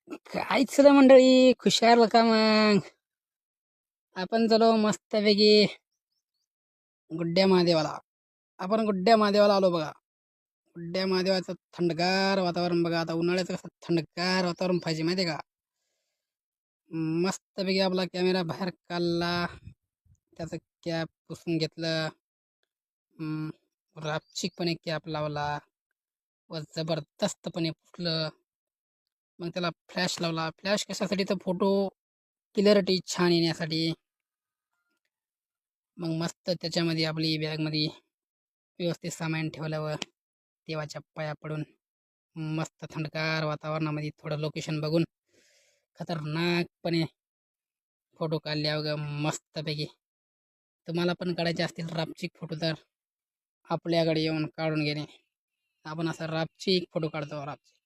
काहीच नाही मंडळी, खुशाल का मग. आपण चलो मस्तपैकी गुड्ड्या महादेवाला. आपण गुड्ड्या महादेवाला आलो बघा. गुड्ड्या महादेवाचं थंडगार वातावरण बघा. आता उन्हाळ्याचं कसं थंडगार वातावरण पाहिजे माहिती आहे का. मस्तपैकी आपला कॅमेरा बाहेर काढला, त्याचं कॅप पुसून घेतलं, रापचिकपणे कॅप लावला व जबरदस्तपणे पुसलं. मग त्याला फ्लॅश लावला. फ्लॅश कशासाठी, तर फोटो क्लिअरिटी छान येण्यासाठी. मग मस्त त्याच्यामध्ये आपली बॅगमध्ये व्यवस्थित सामान ठेवल्यावर देवाच्या पाया पडून मस्त थंडगार वातावरणामध्ये थोडं लोकेशन बघून खतरनाकपणे फोटो काढले अवघा मस्तपैकी. तुम्हाला पण काढायचे असतील रापचिक फोटो तर आपल्याकडे येऊन काढून घेणे. आपण असा रापचिक फोटो काढतो. रापचिक